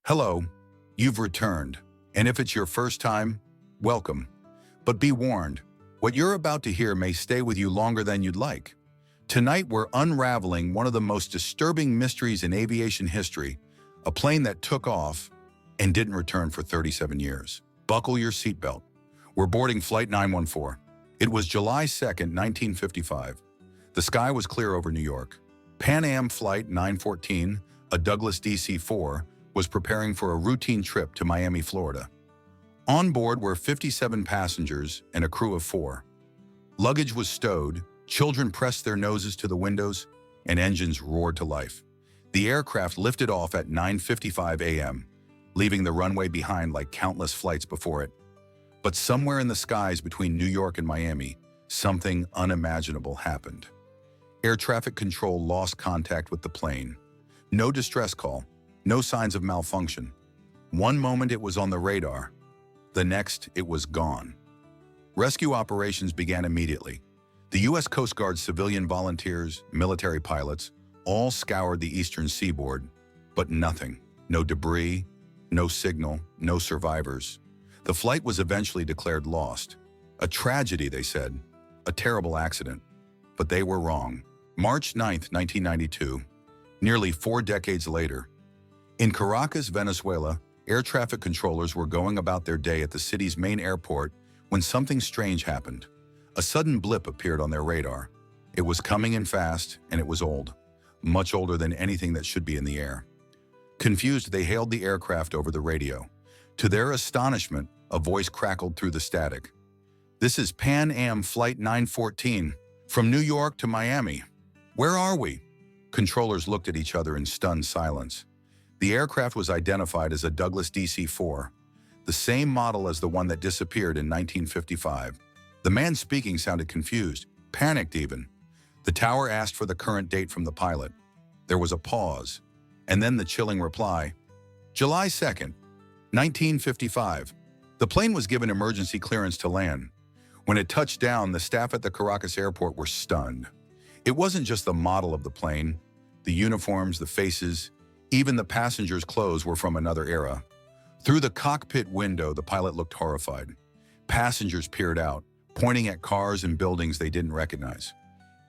Hello, you've returned, and if it's your first time, welcome. But be warned, what you're about to hear may stay with you longer than you'd like. Tonight we're unraveling one of the most disturbing mysteries in aviation history, a plane that took off and didn't return for 37 years. Buckle your seatbelt. We're boarding Flight 914. It was July 2nd, 1955. The sky was clear over New York. Pan Am Flight 914, a Douglas DC-4, was preparing for a routine trip to Miami, Florida. On board were 57 passengers and a crew of 4. Luggage was stowed, children pressed their noses to the windows, and engines roared to life. The aircraft lifted off at 9:55 a.m., leaving the runway behind like countless flights before it. But somewhere in the skies between New York and Miami, something unimaginable happened. Air traffic control lost contact with the plane. No distress call. No signs of malfunction. One moment it was on the radar. The next, it was gone. Rescue operations began immediately. The U.S. Coast Guard civilian volunteers, military pilots, all scoured the eastern seaboard, but nothing. No debris, no signal, no survivors. The flight was eventually declared lost. A tragedy, they said. A terrible accident. But they were wrong. March 9th, 1992, nearly 4 decades later, in Caracas, Venezuela, air traffic controllers were going about their day at the city's main airport when something strange happened. A sudden blip appeared on their radar. It was coming in fast, and it was old, much older than anything that should be in the air. Confused, they hailed the aircraft over the radio. To their astonishment, a voice crackled through the static. "This is Pan Am Flight 914, from New York to Miami. Where are we?" Controllers looked at each other in stunned silence. The aircraft was identified as a Douglas DC-4, the same model as the one that disappeared in 1955. The man speaking sounded confused, panicked even. The tower asked for the current date from the pilot. There was a pause, and then the chilling reply, "July 2nd, 1955. The plane was given emergency clearance to land. When it touched down, the staff at the Caracas airport were stunned. It wasn't just the model of the plane. The uniforms, the faces, even the passengers' clothes were from another era. Through the cockpit window, the pilot looked horrified. Passengers peered out, pointing at cars and buildings they didn't recognize.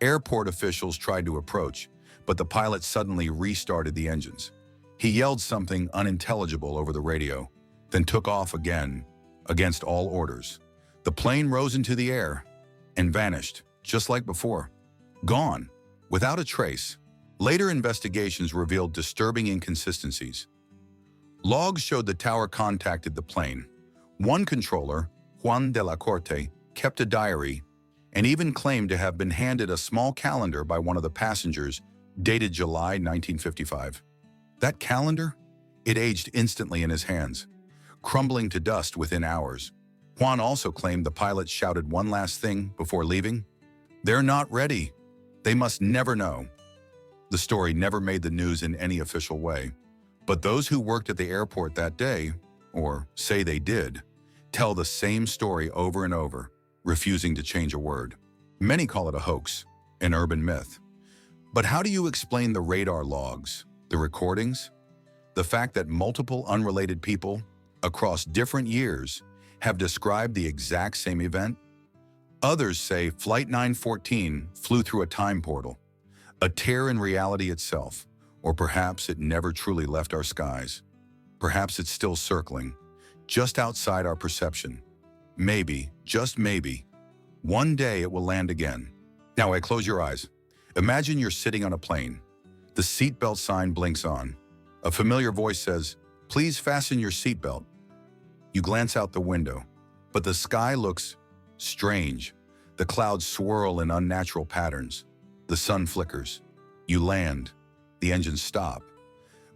Airport officials tried to approach, but the pilot suddenly restarted the engines. He yelled something unintelligible over the radio, then took off again, against all orders. The plane rose into the air and vanished, just like before. Gone, without a trace. Later investigations revealed disturbing inconsistencies. Logs showed the tower contacted the plane. One controller, Juan de la Corte, kept a diary and even claimed to have been handed a small calendar by one of the passengers dated July 1955. That calendar? It aged instantly in his hands, crumbling to dust within hours. Juan also claimed the pilot shouted one last thing before leaving. "They're not ready. They must never know." The story never made the news in any official way, but those who worked at the airport that day, or say they did, tell the same story over and over, refusing to change a word. Many call it a hoax, an urban myth. But how do you explain the radar logs, the recordings, the fact that multiple unrelated people, across different years, have described the exact same event? Others say Flight 914 flew through a time portal, a tear in reality itself, or perhaps it never truly left our skies. Perhaps it's still circling, just outside our perception. Maybe, just maybe, one day it will land again. Now, close your eyes. Imagine you're sitting on a plane. The seatbelt sign blinks on. A familiar voice says, "Please fasten your seatbelt." You glance out the window, but the sky looks strange. The clouds swirl in unnatural patterns. The sun flickers. You land. The engines stop.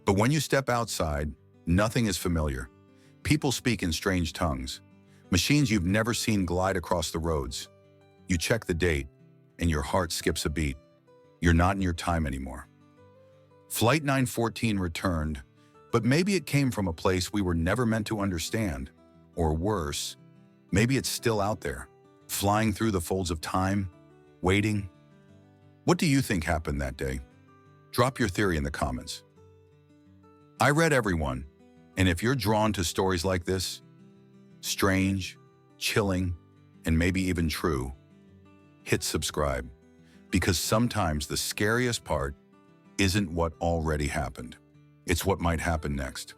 But when you step outside, nothing is familiar. People speak in strange tongues. Machines you've never seen glide across the roads. You check the date, and your heart skips a beat. You're not in your time anymore. Flight 914 returned, but maybe it came from a place we were never meant to understand. Or worse, maybe it's still out there, flying through the folds of time, waiting. What do you think happened that day? Drop your theory in the comments. I read everyone, And if you're drawn to stories like this, strange, chilling, and maybe even true, hit subscribe, because sometimes the scariest part isn't what already happened. It's what might happen next.